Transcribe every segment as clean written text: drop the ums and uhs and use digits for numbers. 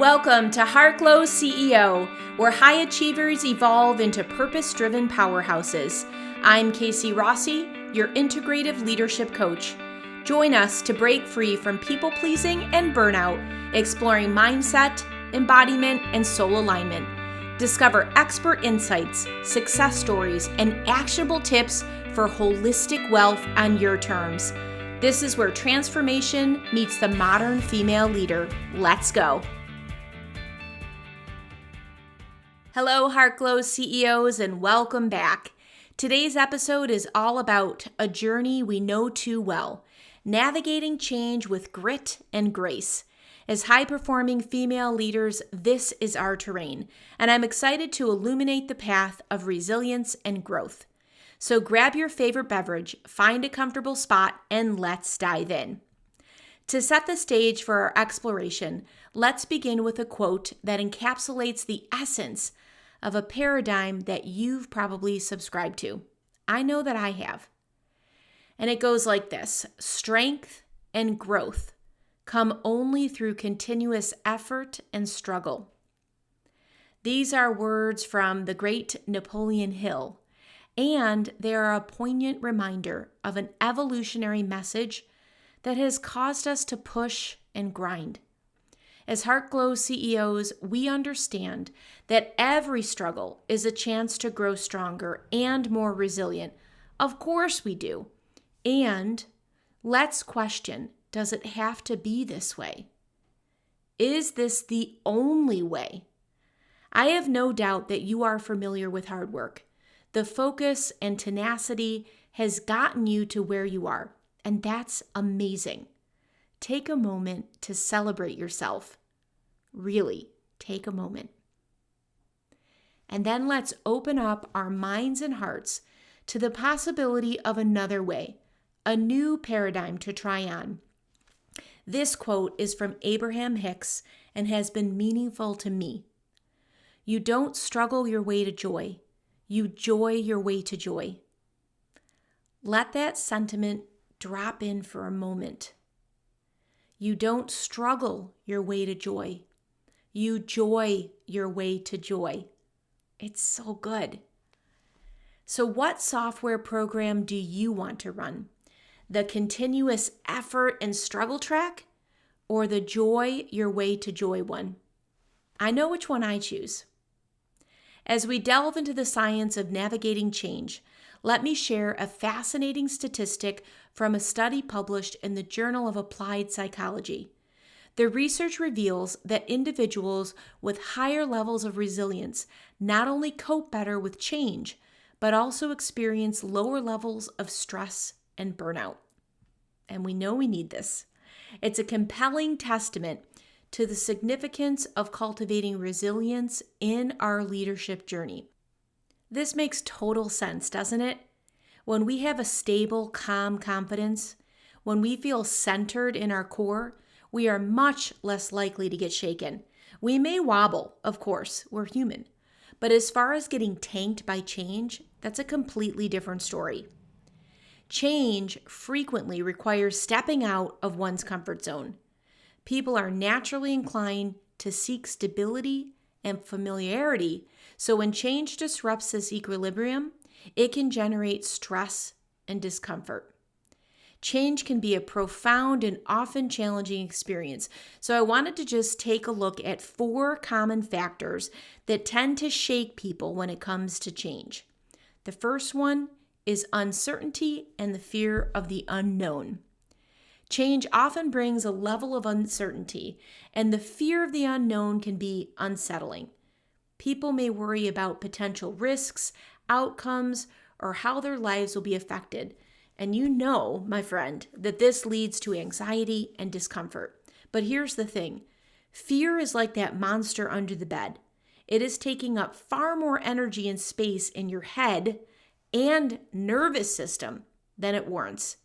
Welcome to Heartglow CEO, where high achievers evolve into purpose-driven powerhouses. I'm Casey Rossi, your integrative leadership coach. Join us to break free from people-pleasing and burnout, exploring mindset, embodiment, and soul alignment. Discover expert insights, success stories, and actionable tips for holistic wealth on your terms. This is where transformation meets the modern female leader. Let's go. Hello, Heartglow CEOs, and welcome back. Today's episode is all about a journey we know too well, navigating change with grit and grace. As high-performing female leaders, this is our terrain, and I'm excited to illuminate the path of resilience and growth. So grab your favorite beverage, find a comfortable spot, and let's dive in. To set the stage for our exploration, let's begin with a quote that encapsulates the essence of a paradigm that you've probably subscribed to. I know that I have. And it goes like this: strength and growth come only through continuous effort and struggle. These are words from the great Napoleon Hill, and they are a poignant reminder of an evolutionary message that has caused us to push and grind. As Heartglow CEOs, we understand that every struggle is a chance to grow stronger and more resilient. Of course we do. And let's question, does it have to be this way? Is this the only way? I have no doubt that you are familiar with hard work. The focus and tenacity has gotten you to where you are, and that's amazing. Take a moment to celebrate yourself. Really, take a moment. And then let's open up our minds and hearts to the possibility of another way, a new paradigm to try on. This quote is from Abraham Hicks and has been meaningful to me. You don't struggle your way to joy. You joy your way to joy. Let that sentiment drop in for a moment. You don't struggle your way to joy. You joy your way to joy. It's so good. So what software program do you want to run? The continuous effort and struggle track, or the joy your way to joy one? I know which one I choose. As we delve into the science of navigating change, let me share a fascinating statistic from a study published in the Journal of Applied Psychology. The research reveals that individuals with higher levels of resilience not only cope better with change, but also experience lower levels of stress and burnout. And we know we need this. It's a compelling testament to the significance of cultivating resilience in our leadership journey. This makes total sense, doesn't it? When we have a stable, calm confidence, when we feel centered in our core, we are much less likely to get shaken. We may wobble, of course, we're human. But as far as getting tanked by change, that's a completely different story. Change frequently requires stepping out of one's comfort zone. People are naturally inclined to seek stability and familiarity, so when change disrupts this equilibrium, it can generate stress and discomfort. Change can be a profound and often challenging experience, so I wanted to just take a look at 4 common factors that tend to shake people when it comes to change. The first one is uncertainty and the fear of the unknown. Change often brings a level of uncertainty, and the fear of the unknown can be unsettling. People may worry about potential risks, outcomes, or how their lives will be affected. And you know, my friend, that this leads to anxiety and discomfort. But here's the thing. Fear is like that monster under the bed. It is taking up far more energy and space in your head and nervous system than it warrants.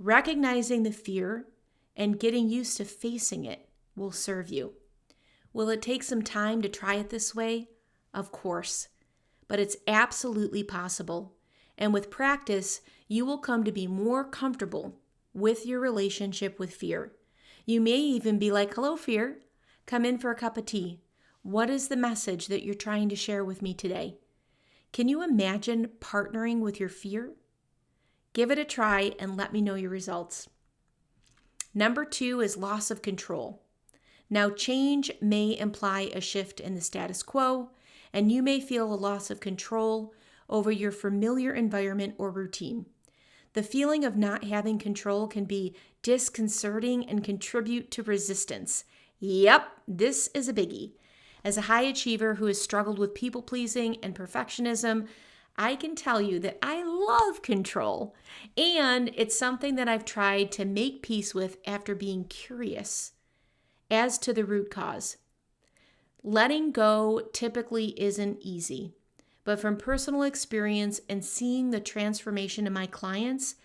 Recognizing the fear and getting used to facing it will serve you. Will it take some time to try it this way? Of course. But it's absolutely possible. And with practice, you will come to be more comfortable with your relationship with fear. You may even be like, "Hello, fear. Come in for a cup of tea. What is the message that you're trying to share with me today? Can you imagine partnering with your fear? Give it a try and let me know your results. Number 2 is loss of control. Now, change may imply a shift in the status quo, and you may feel a loss of control over your familiar environment or routine. The feeling of not having control can be disconcerting and contribute to resistance. Yep, this is a biggie. As a high achiever who has struggled with people pleasing and perfectionism, I can tell you that I love control, and it's something that I've tried to make peace with after being curious as to the root cause. Letting go typically isn't easy, but from personal experience and seeing the transformation in my clients,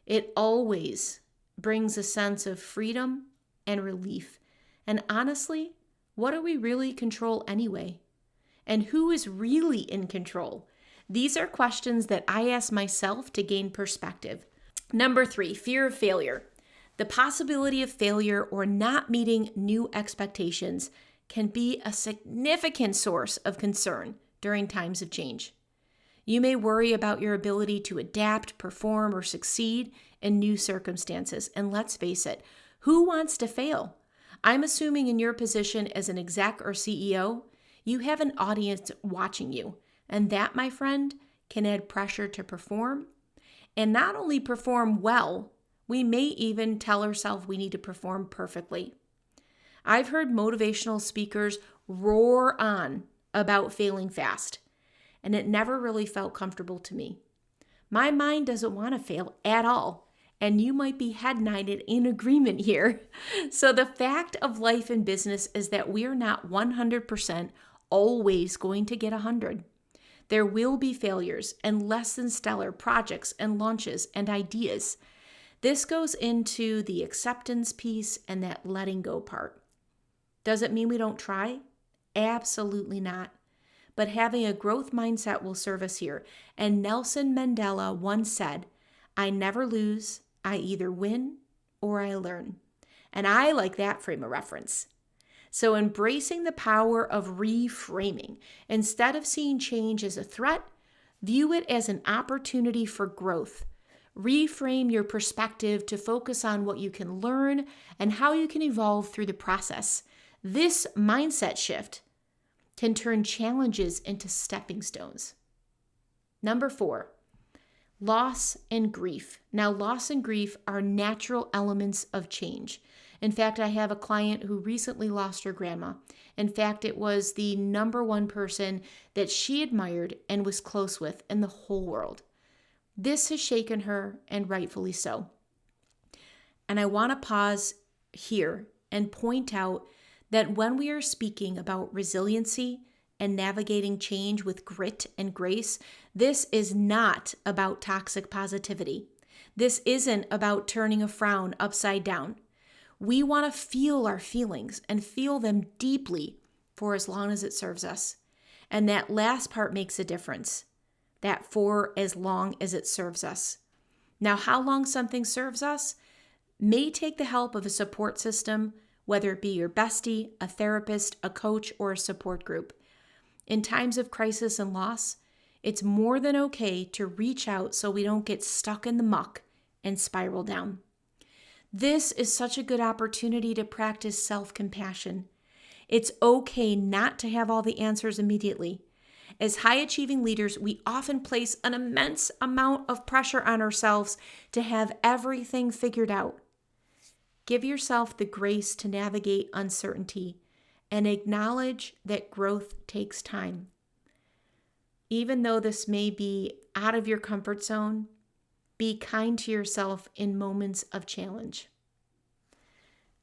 it always brings a sense of freedom and relief. And honestly, what do we really control anyway? And who is really in control? These are questions that I ask myself to gain perspective. Number 3, fear of failure. The possibility of failure or not meeting new expectations can be a significant source of concern during times of change. You may worry about your ability to adapt, perform, or succeed in new circumstances. And let's face it, who wants to fail? I'm assuming in your position as an exec or CEO, you have an audience watching you. And that, my friend, can add pressure to perform. And not only perform well, we may even tell ourselves we need to perform perfectly. I've heard motivational speakers roar on about failing fast, and it never really felt comfortable to me. My mind doesn't want to fail at all, and you might be head-nodded in agreement here. So the fact of life and business is that we are not 100% always going to get 100. There will be failures and less than stellar projects and launches and ideas. This goes into the acceptance piece and that letting go part. Does it mean we don't try? Absolutely not. But having a growth mindset will serve us here. And Nelson Mandela once said, "I never lose, I either win or I learn." And I like that frame of reference. So embracing the power of reframing. Instead of seeing change as a threat, view it as an opportunity for growth. Reframe your perspective to focus on what you can learn and how you can evolve through the process. This mindset shift can turn challenges into stepping stones. Number 4, loss and grief. Now, loss and grief are natural elements of change. In fact, I have a client who recently lost her grandma. In fact, it was the number one person that she admired and was close with in the whole world. This has shaken her, and rightfully so. And I want to pause here and point out that when we are speaking about resiliency and navigating change with grit and grace, this is not about toxic positivity. This isn't about turning a frown upside down. We want to feel our feelings and feel them deeply for as long as it serves us. And that last part makes a difference. That for as long as it serves us. Now, how long something serves us may take the help of a support system, whether it be your bestie, a therapist, a coach, or a support group. In times of crisis and loss, it's more than okay to reach out so we don't get stuck in the muck and spiral down. This is such a good opportunity to practice self-compassion. It's okay not to have all the answers immediately. As high-achieving leaders, we often place an immense amount of pressure on ourselves to have everything figured out. Give yourself the grace to navigate uncertainty and acknowledge that growth takes time. Even though this may be out of your comfort zone, be kind to yourself in moments of challenge.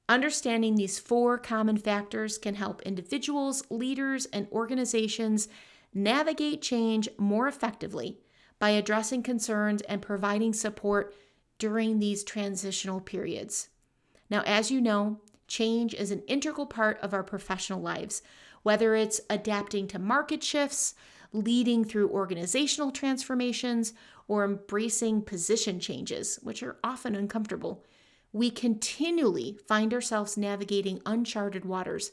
Understanding these 4 common factors can help individuals, leaders, and organizations navigate change more effectively by addressing concerns and providing support during these transitional periods. Now, as you know, change is an integral part of our professional lives, whether it's adapting to market shifts, leading through organizational transformations, or embracing position changes, which are often uncomfortable. We continually find ourselves navigating uncharted waters.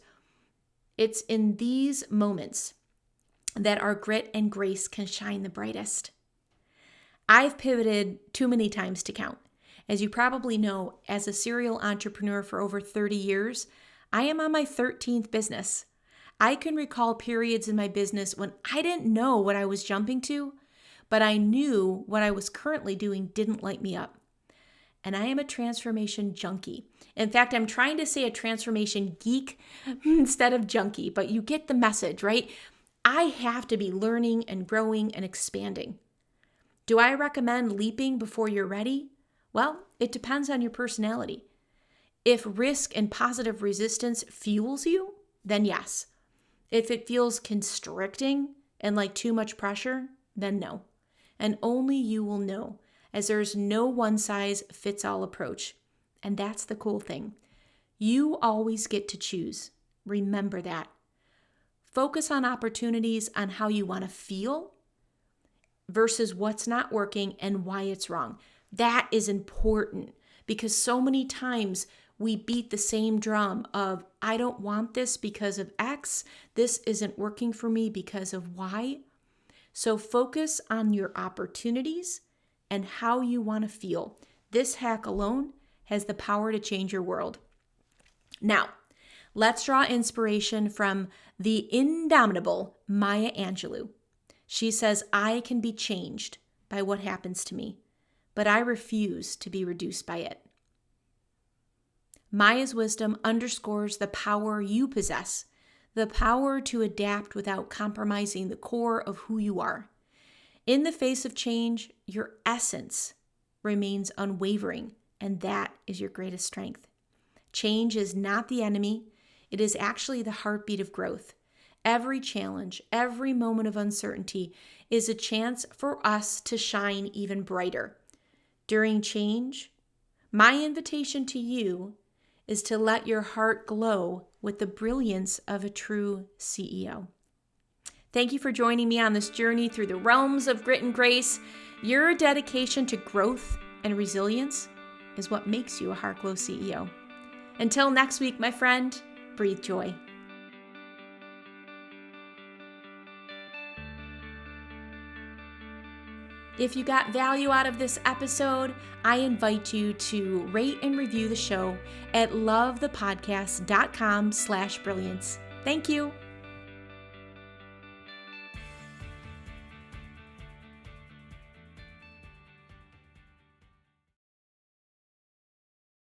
It's in these moments that our grit and grace can shine the brightest. I've pivoted too many times to count. As you probably know, as a serial entrepreneur for over 30 years, I am on my 13th business. I can recall periods in my business when I didn't know what I was jumping to, but I knew what I was currently doing didn't light me up. And I am a transformation junkie. In fact, I'm trying to say a transformation geek instead of junkie, but you get the message, right? I have to be learning and growing and expanding. Do I recommend leaping before you're ready? Well, it depends on your personality. If risk and positive resistance fuels you, then yes. If it feels constricting and like too much pressure, then no. And only you will know, as there's no one-size-fits-all approach. And that's the cool thing. You always get to choose. Remember that. Focus on opportunities on how you want to feel versus what's not working and why it's wrong. That is important because so many times we beat the same drum of, I don't want this because of X. This isn't working for me because of Y. So focus on your opportunities and how you want to feel. This hack alone has the power to change your world. Now, let's draw inspiration from the indomitable Maya Angelou. She says, I can be changed by what happens to me, but I refuse to be reduced by it. Maya's wisdom underscores the power you possess, the power to adapt without compromising the core of who you are. In the face of change, your essence remains unwavering, and that is your greatest strength. Change is not the enemy. It is actually the heartbeat of growth. Every challenge, every moment of uncertainty is a chance for us to shine even brighter. During change, my invitation to you is to let your heart glow with the brilliance of a true CEO. Thank you for joining me on this journey through the realms of grit and grace. Your dedication to growth and resilience is what makes you a Heartglow CEO. Until next week, my friend, breathe joy. If you got value out of this episode, I invite you to rate and review the show at lovethepodcast.com/brilliance. Thank you.